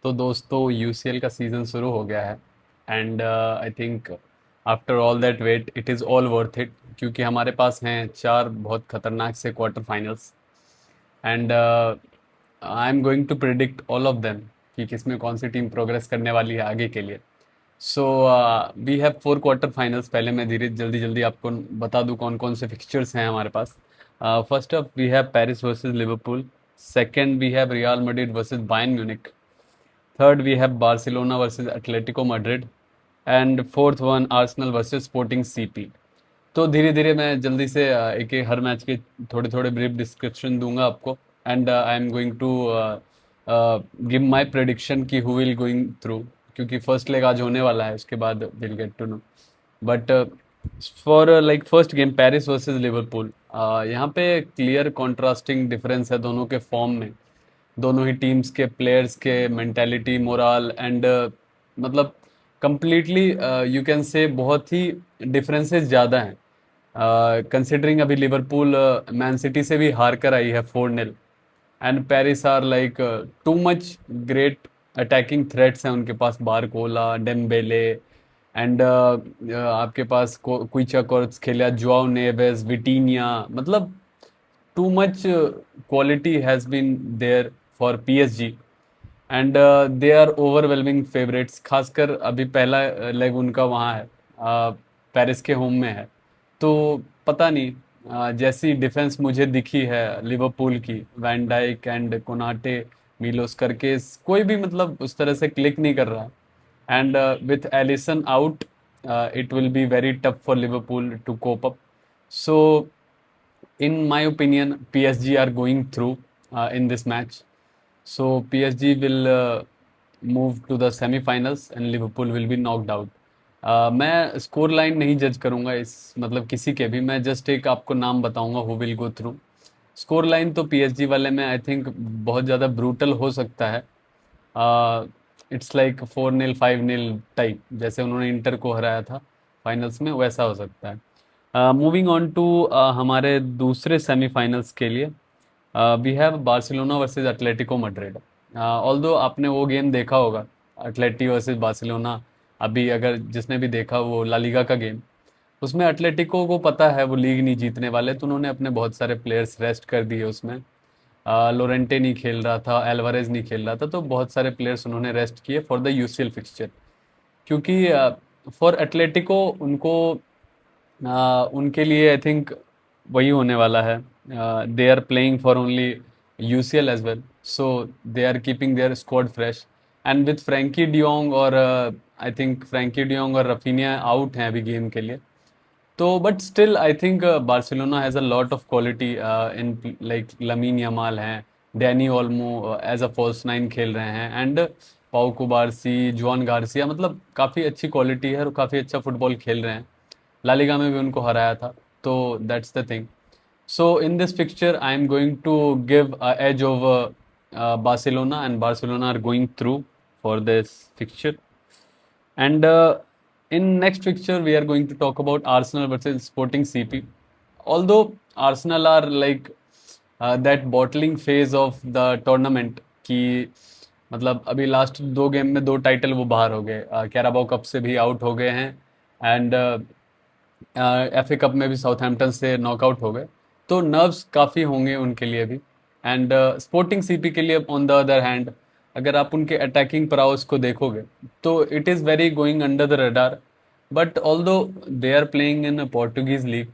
तो दोस्तों यूसीएल का सीज़न शुरू हो गया है and I think after all that wait it is all worth it क्योंकि हमारे पास हैं चार बहुत खतरनाक से quarter finals and I am going to predict all of them कि किसमें कौन सी टीम प्रोग्रेस करने वाली है आगे के लिए। So we have four quarter finals. पहले मैं धीरे जल्दी जल्दी आपको बता दूं कौन कौन से फिक्सचर्स हैं हमारे पास। First up we have Paris versus Liverpool. Second we have Real Madrid versus Bayern Munich. Third we have Barcelona versus Atletico Madrid. And fourth one Arsenal versus Sporting CP. तो धीरे धीरे मैं जल्दी से एक एक हर मैच के थोड़े थोड़े ब्रीफ डिस्क्रिप्शन दूंगा आपको and I am going to give my prediction कि हु विल गोइंग थ्रू, क्योंकि फर्स्ट लेग आज होने वाला है, उसके बाद will get to know. But for like first game Paris versus Liverpool, यहाँ पे क्लियर कॉन्ट्रास्टिंग डिफरेंस है दोनों के फॉर्म में। दोनों ही टीम्स के प्लेयर्स के मेंटालिटी मोरल एंड मतलब कंप्लीटली यू कैन से बहुत ही डिफरेंसेस ज़्यादा हैं। कंसिडरिंग अभी लिवरपूल मैन सिटी से भी हार कर आई है 4-0 and Paris are like too much great attacking threats हैं उनके पास, बारकोला डेम्बेले एंड आपके पास कुइचा खेलिया, जुआओ नेवेस, विटीनिया, मतलब too much quality has been there for PSG and they are overwhelming favourites. खासकर अभी पहला लेग उनका वहाँ है, पेरिस के होम में है। तो पता नहीं, जैसी डिफेंस मुझे दिखी है लिवरपूल की, van Dijk and Konate, Milos करके कोई भी मतलब उस तरह से क्लिक नहीं कर रहा। And with Alisson out it will be very tough for Liverpool to cope up. So in my opinion, PSG are going through in this match. So PSG will move to the semi-finals and Liverpool will be knocked out. मैं score line नहीं जज करूंगा इस मतलब किसी के भी, मैं जस्ट एक आपको नाम बताऊंगा who will go through. Score line तो पीएसजी वाले में आई थिंक बहुत ज़्यादा ब्रूटल हो सकता है। इट्स लाइक 4-0 5-0 टाइप, जैसे उन्होंने इंटर को हराया था फाइनल्स में, वैसा हो सकता है। मूविंग ऑन टू हमारे दूसरे सेमीफाइनल्स के लिए, we have Barcelona versus Atletico Madrid. Although आपने वो गेम देखा होगा, एटलेटी वर्सेस बार्सिलोना। अभी अगर जिसने भी देखा वो ला लीगा का गेम, उसमें एटलेटिको को पता है वो लीग नहीं जीतने वाले, तो उन्होंने अपने बहुत सारे प्लेयर्स रेस्ट कर दिए उसमें। लोरेंटे नहीं खेल रहा था, एल्वारेज नहीं खेल रहा था, तो बहुत सारे प्लेयर्स उन्होंने रेस्ट किए फॉर द यूसीएल फिक्सचर। क्योंकि फॉर एटलेटिको उनको उनके लिए आई थिंक वही होने वाला है। They are playing for only UCL as well, so they are keeping their squad fresh and with Frenkie de Jong और आई थिंक फ्रैंकी डियोंग और रफीनिया आउट हैं अभी गेम के लिए। तो but still I think Barcelona has a lot of quality in like Lamine Yamal हैं, Dani Olmo as a false nine खेल रहे हैं एंड पाउ कुबारसी, जुआन गार्सिया, मतलब काफ़ी अच्छी क्वालिटी है और काफ़ी अच्छा फुटबॉल खेल रहे हैं। ला लीगा में भी उनको हराया था, तो that's the thing. So in this fixture I am going to give edge over Barcelona and Barcelona are going through for this fixture. And in next fixture, we are going to talk about Arsenal versus Sporting CP. Although Arsenal are like that bottling phase of the tournament, कि मतलब अभी last दो game में दो title वो बाहर हो गए, कैराबाओ कप से भी आउट हो गए हैं एंड एफए कप में भी साउथहैम्पटन से नॉकआउट हो गए। तो नर्व्स काफ़ी होंगे उनके लिए भी। एंड स्पोर्टिंग सीपी के लिए ऑन द अदर हैंड, अगर आप उनके अटैकिंग प्राउस को देखोगे तो it is very going under the radar. But although they are playing in Portuguese league,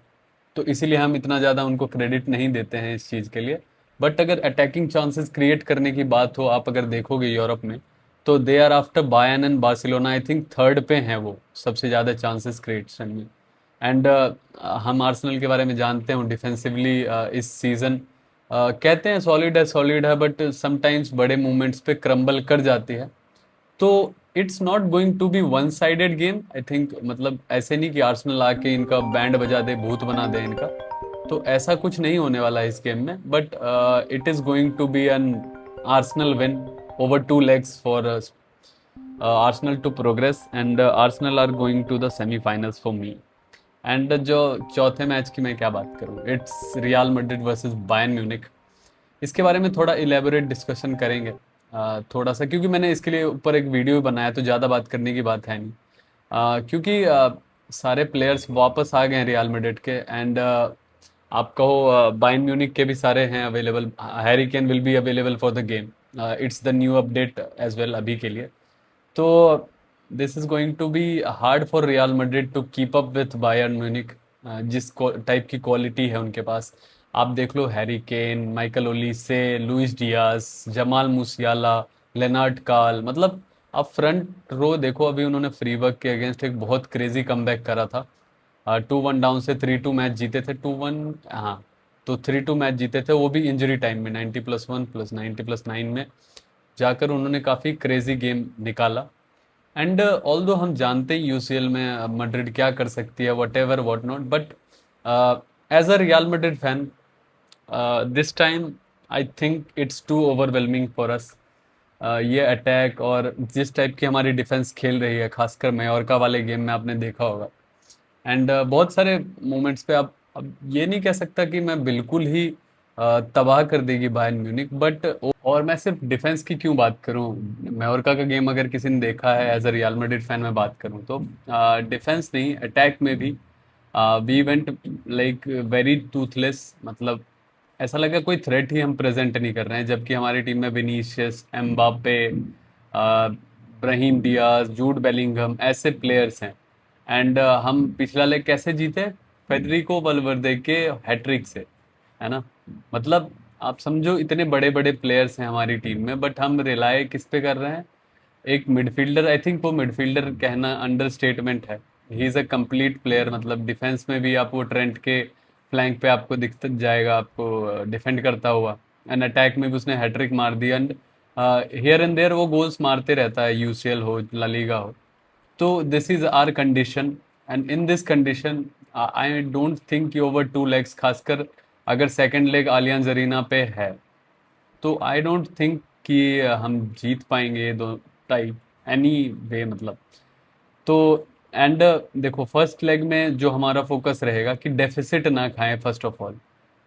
तो इसीलिए हम इतना ज़्यादा उनको क्रेडिट नहीं देते हैं इस चीज़ के लिए। बट अगर अटैकिंग चांसेस क्रिएट करने की बात हो, आप अगर देखोगे यूरोप में, तो they are after Bayern and Barcelona, I think third पे हैं वो सबसे ज़्यादा चांसेस क्रिएशन में। एंड हम आर्सेनल के बारे में जानते हैं डिफेंसिवली इस सीज़न कहते हैं सॉलिड है, बट समटाइम्स बड़े मूवमेंट्स पे क्रम्बल कर जाती है। तो it's not going to be one sided game I think, मतलब ऐसे नहीं कि आर्सेनल आके इनका बैंड बजा दे, भूत बना दे इनका। तो ऐसा कुछ नहीं होने वाला है इस गेम में, but it is going to be an Arsenal win over two legs for Arsenal to progress and Arsenal are going to the semifinals for me. And जो चौथे मैच की मैं क्या बात करूँ, it's Real Madrid versus Bayern Munich. इसके बारे में थोड़ा इलेबोरेट डिस्कशन करेंगे। थोड़ा सा, क्योंकि मैंने इसके लिए ऊपर एक वीडियो भी बनाया, तो ज़्यादा बात करने की बात है नहीं। क्योंकि सारे प्लेयर्स वापस आ गए हैं रियल मैड्रिड के, एंड आप कहो बायर्न म्यूनिक के भी सारे हैं available. Harry Kane will be available for the game. It's the new update as well अभी के लिए। तो this is going to be hard for Real Madrid to keep up with Bayern Munich. जिस type की quality है उनके पास, आप देख लो, Harry Kane, Michael Olise, Luis Diaz, Jamal Musiala, Lennart Karl, मतलब आप फ्रंट रो देखो। अभी उन्होंने फ्रीबर्ग के अगेंस्ट एक बहुत क्रेजी कमबैक करा था। 2-1 डाउन से 3-2 मैच जीते थे, 2-1, हाँ। तो 3-2 मैच जीते थे, वो भी इंजरी टाइम में, 90+1 प्लस 90+9 में जाकर उन्होंने काफ़ी क्रेजी गेम निकाला। एंड ऑल्दो हम जानते ही यूसीएल में मैड्रिड क्या कर सकती है, whatever what not, but as a Real Madrid fan, this time I think it's too overwhelming for us. ये अटैक और जिस टाइप की हमारी डिफेंस खेल रही है, खासकर मायोर्का वाले गेम में आपने देखा होगा। एंड बहुत सारे मोमेंट्स पे आप, अब ये नहीं कह सकता कि मैं बिल्कुल ही तबाह कर देगी बायर्न म्यूनिक, बट और मैं सिर्फ डिफेंस की क्यों बात करूं। मायोर्का का गेम अगर किसी ने देखा है, as a Real Madrid fan मैं बात करूं तो डिफेंस नहीं, अटैक में भी we went like very toothless. मतलब ऐसा लगा कोई थ्रेट ही हम प्रेजेंट नहीं कर रहे हैं, जबकि हमारी टीम में Vinicius, Mbappe, Brahim Diaz, Jude Bellingham ऐसे प्लेयर्स हैं। एंड हम पिछला लेग कैसे जीते? फेडरिको वल्वर्दे के हैट्रिक से, है ना। मतलब आप समझो, इतने बड़े बड़े प्लेयर्स हैं हमारी टीम में, बट हम रिलाय किस पे कर रहे हैं? एक मिडफील्डर, आई थिंक वो मिडफील्डर कहना अंडर स्टेटमेंट है। He is a complete player. मतलब डिफेंस में भी आप वो ट्रेंट के फ्लैंक पे आपको दिख जाएगा, आपको डिफेंड करता हुआ। एंड अटैक में भी उसने हैट्रिक मार दी। एंड हियर एंड देयर वो गोल्स मारते रहता है, यूसीएल हो, ला लीगा हो। तो this is our condition, and in this condition I don't think कि ओवर 2 लेग्स, खासकर अगर सेकंड लेग आलियांज अरीना पे है, तो आई डोंट थिंक कि हम जीत पाएंगे ये दो टाई एनी वे। मतलब तो एंड देखो, फर्स्ट लेग में जो हमारा फोकस रहेगा कि डेफिसिट ना खाएं फर्स्ट ऑफ ऑल।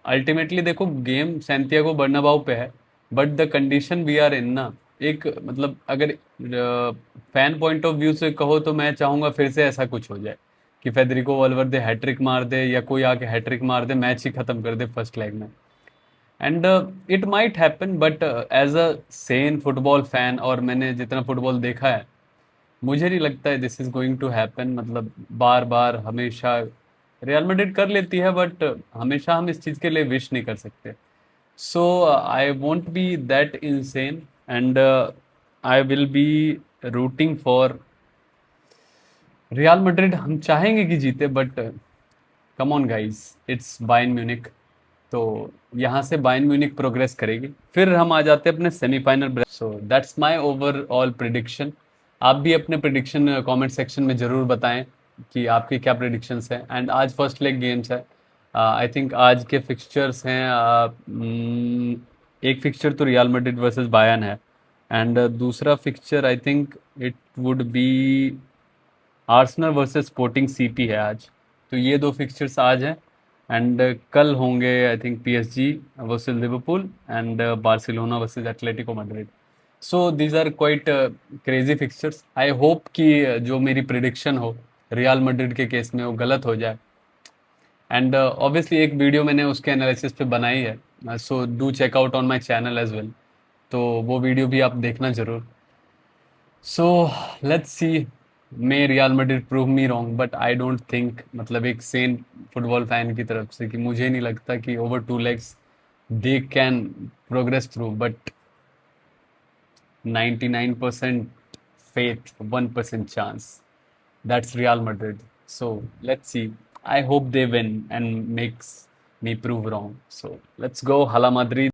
अल्टीमेटली देखो, गेम सैंटियागो बर्नाबाउ पे है, but the condition we are in ना, एक मतलब अगर फैन पॉइंट ऑफ व्यू से कहो तो मैं चाहूंगा फिर से ऐसा कुछ हो जाए कि फेदरिको वल्वर्दे हैट्रिक मार दे, या कोई आके हैट्रिक मार दे, मैच ही खत्म कर दे फर्स्ट लेग में। And it might happen, but as a sane football fan, और मैंने जितना फुटबॉल देखा है, मुझे नहीं लगता है this is going to happen. मतलब बार बार हमेशा रियल मैड्रिड कर लेती है, बट हमेशा हम इस चीज़ के लिए विश नहीं कर सकते। So I won't be that insane, and I will be rooting for Real Madrid. हम चाहेंगे कि जीते, but come on guys, it's Bayern Munich. तो यहाँ से बायर्न म्यूनिक प्रोग्रेस करेगी, फिर हम आ जाते हैं अपने semifinal. So that's my overall prediction. आप भी अपने प्रिडिक्शन कमेंट सेक्शन में ज़रूर बताएं कि आपके क्या प्रिडिक्शंस हैं। एंड आज फर्स्ट लेग गेम्स है। आई थिंक आज के फिक्सचर्स हैं, एक फिक्सचर तो रियल मैड्रिड वर्सेस बायर्न है, एंड दूसरा fixture I think it would be Arsenal versus Sporting CP है आज। तो ये दो फिक्सचर्स आज हैं। एंड कल होंगे I think PSG versus Liverpool, and Barcelona versus Atletico Madrid. So these are quite crazy fixtures. I hope कि जो मेरी प्रिडिक्शन हो रियल मैड्रिड के केस में वो गलत हो जाए। एंड ऑब्वियसली एक वीडियो मैंने उसके एनालिसिस पे बनाई है, so do check out on my channel as well. तो वो वीडियो भी आप देखना जरूर। So let's see, may Real Madrid prove me wrong, but I don't think, मतलब एक सेन फुटबॉल फैन की तरफ से, कि मुझे नहीं लगता कि over 2 legs they can progress through, but 99% faith, 1% chance. That's Real Madrid. So let's see. I hope they win and makes me prove wrong. So let's go, Hala Madrid.